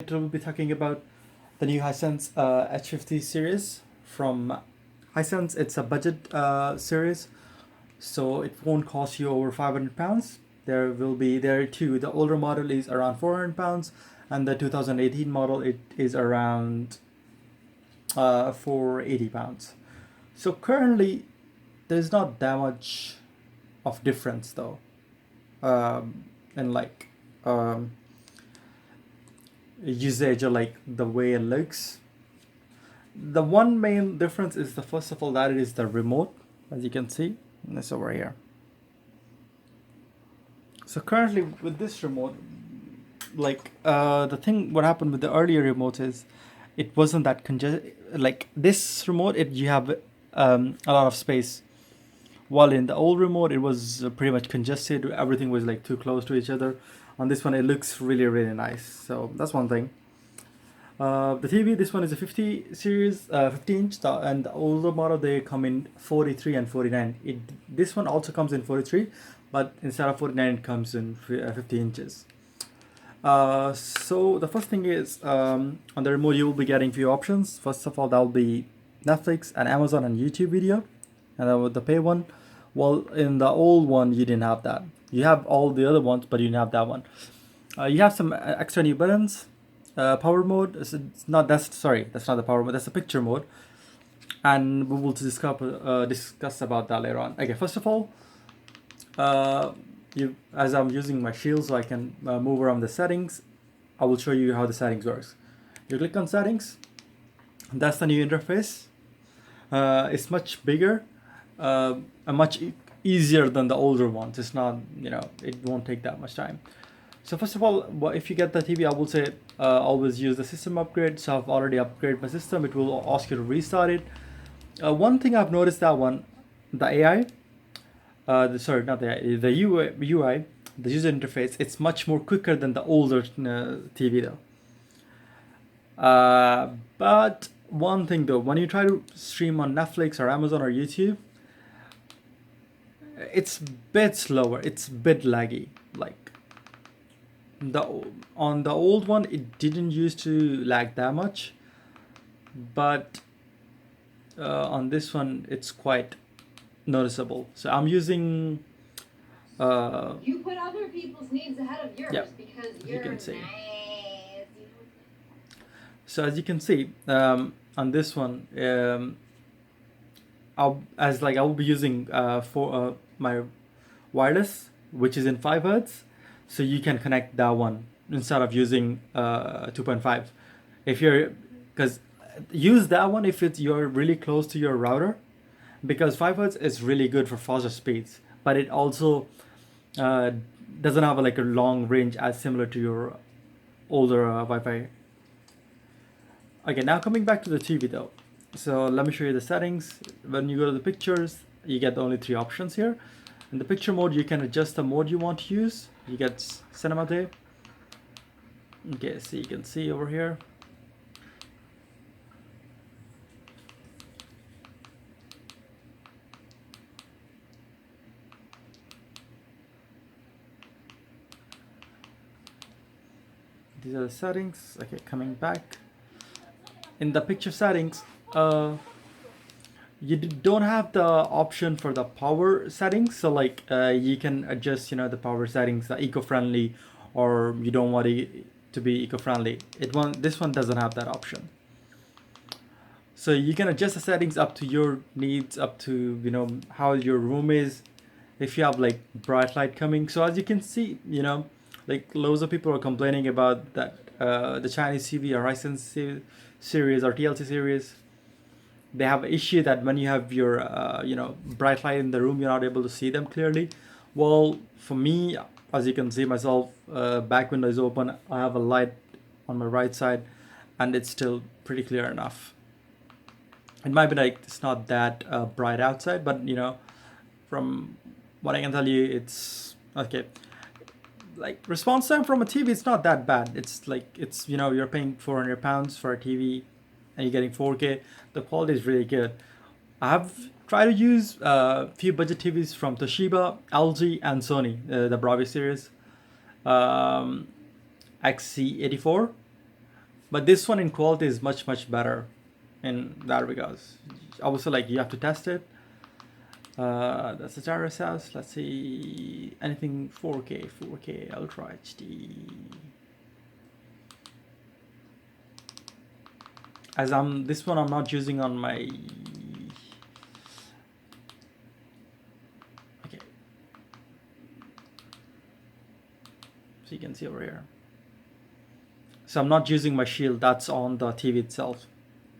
We'll be talking about the new Hisense H50 series from Hisense. It's a budget series, so it won't cost you over £500. There too. The older model is around £400, and the 2018 model it is around £480. So currently, there's not that much of difference though, and like usage or like the way it looks. The one main difference is the first of all that it is the remote, as you can see, and it's over here. So currently with this remote, like the thing what happened with the earlier remote is it wasn't that congested. Like this remote, you have a lot of space. While in the old remote, it was pretty much congested. Everything was like too close to each other. On this one, it looks really nice. So that's one thing. The TV, this one is a 50 series, 50 inch, and the older model they come in 43 and 49. This one also comes in 43, but instead of 49, it comes in 50 inches. So the first thing is on the remote you will be getting few options. First of all, that will be Netflix and Amazon and YouTube video, and that was the pay one. Well, in the old one you didn't have that. You have all the other ones, but you didn't have that one. You have some extra new buttons. Power mode. It's not that's sorry. That's not the power mode. That's the picture mode, and we will discuss about that later on. Okay. First of all, as I'm using my shield, so I can move around the settings. I will show you how the settings works. You click on settings. That's the new interface. It's much bigger, and much easier than the older ones. It's not, it won't take that much time. So first of all, if you get the TV, I will say always use the system upgrade. So I've already upgraded my system. It will ask you to restart it. One thing I've noticed that the AI, sorry, not the AI, the UI, the user interface, it's much more quicker than the older TV though. But one thing though, when you try to stream on Netflix or Amazon or YouTube, it's bit slower. It's bit laggy. Like on the old one, it didn't used to lag that much, but on this one, it's quite noticeable. So I'm using. You put other people's needs ahead of yours because you're nice. So as you can see, on this one, I will be using for my wireless, which is in 5 Hz, so you can connect that one instead of using 2.5. Because use that one if you're really close to your router, because 5 Hz is really good for faster speeds, but it also doesn't have like a long range as similar to your older Wi-Fi. Okay, now coming back to the TV though. So let me show you the settings. When you go to the pictures, you get only 3 options here. In the picture mode, you can adjust the mode you want to use. You get cinema there. Okay, so you can see over here. These are the settings. Okay, coming back. In the picture settings, you don't have the option for the power settings. So like you can adjust, the power settings, the eco-friendly, or you don't want it to be eco-friendly. This one doesn't have that option. So you can adjust the settings up to your needs, up to how your room is. If you have like bright light coming, so as you can see, like loads of people are complaining about that the Chinese TV or Hisense series or TLC series, they have an issue that when you have your bright light in the room, you're not able to see them clearly. Well, for me, as you can see myself, back window is open. I have a light on my right side, and it's still pretty clear enough. It might be like it's not that bright outside, but from what I can tell you, it's okay. Like response time from a TV, it's not that bad. It's like you're paying £400 for a TV, and you're getting 4K. The quality is really good. I have tried to use a few budget TVs from Toshiba, LG, and Sony, the Bravia series, XC84. But this one in quality is much better in that regards. Obviously, like you have to test it. That's the gyro house. Let's see anything 4K, Ultra HD. As this one I'm not using on my. Okay. So you can see over here. So I'm not using my shield. That's on the TV itself.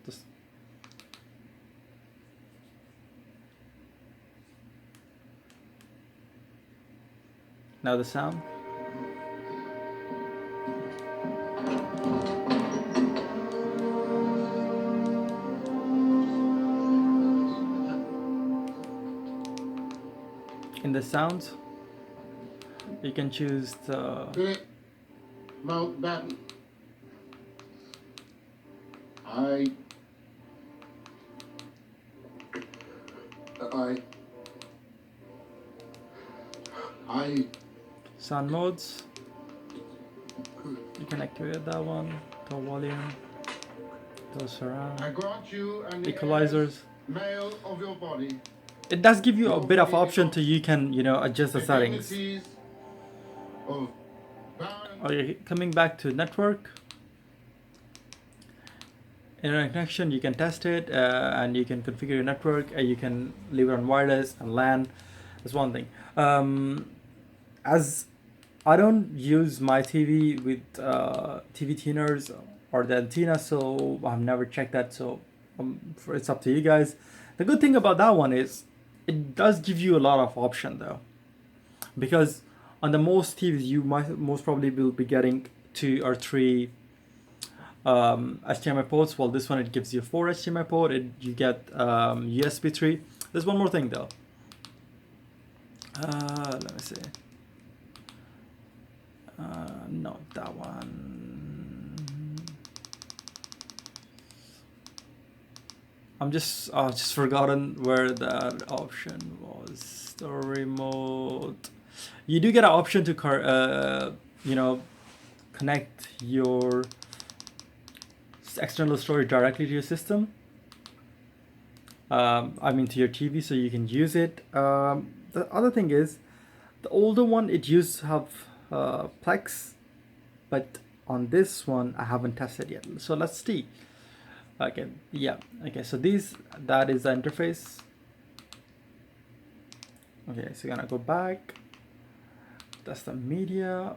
Just now the sound. In the sounds, you can choose the Mountbatten. I sound modes. You can activate that one. The volume, the surround, I grant you an equalizers. male of your body. It does give you a bit of option to you can adjust the settings. Of Okay, coming back to network. Internet connection, you can test it and you can configure your network. You can leave it on wireless and LAN. That's one thing. As I don't use my TV with TV tuners or the antenna, so I've never checked that. So it's up to you guys. The good thing about that one is it does give you a lot of option though, because on the most TVs you most probably will be getting 2 or 3 HDMI ports. Well, this one it gives you 4 HDMI port. You get USB 3. There's one more thing though. Let me see. No, that one. I'm just forgotten where that option was. The remote. You do get an option to connect your external storage directly to your system. I mean to your TV, so you can use it. The other thing is, the older one it used to have Plex, but on this one I haven't tested yet. So let's see. Okay, yeah. Okay, so that is the interface. Okay, so you're gonna go back. That's the media.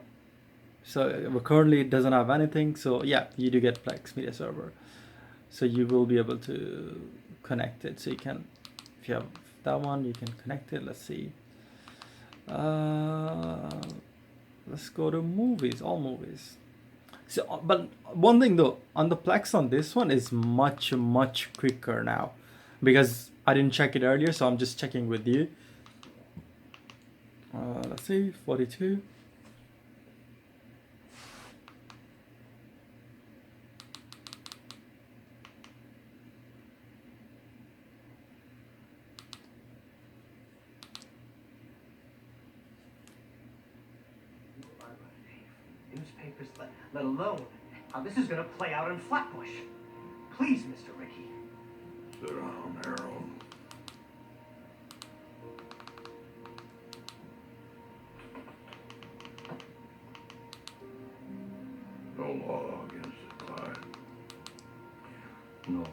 So currently it doesn't have anything. So yeah, you do get Plex media server. So you will be able to connect it. So you can, if you have that one, you can connect it. Let's see. Let's go to movies, all movies. So, but one thing though, on the Plex on this one is much quicker now, because I didn't check it earlier, so I'm just checking with you. Let's see, 42. Newspapers, let alone how this is going to play out in Flatbush. Please, Mr. Ricky. Sit down, Harold. No law against the client. No.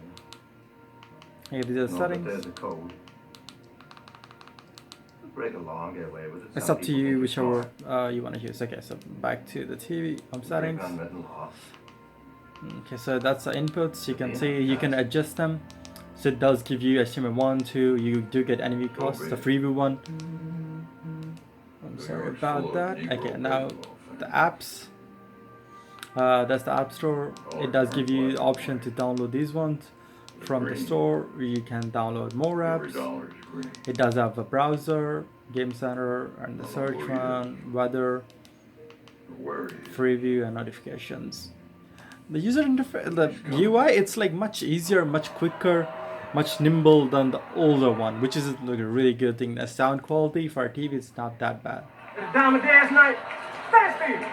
Here, these are the No, but settings. there's a code. Break a law and get away with it. It's Some up to people you, think whichever it's smart. you want to use. Okay, so back to the TV settings. Break unwritten law. Okay, so that's the inputs. You can see you can adjust them. So it does give you HTML 1, 2. You do get NV costs, the freeview one. I'm sorry about that. Okay, now the apps. That's the App Store. It does give you the option to download these ones from the store. You can download more apps. It does have a browser, Game Center, and the search one, weather, preview, and notifications. The user interface, the UI, it's like much easier, much quicker, much nimble than the older one, which is like a really good thing. The sound quality for a TV is not that bad. It's a time of day night. Fast food.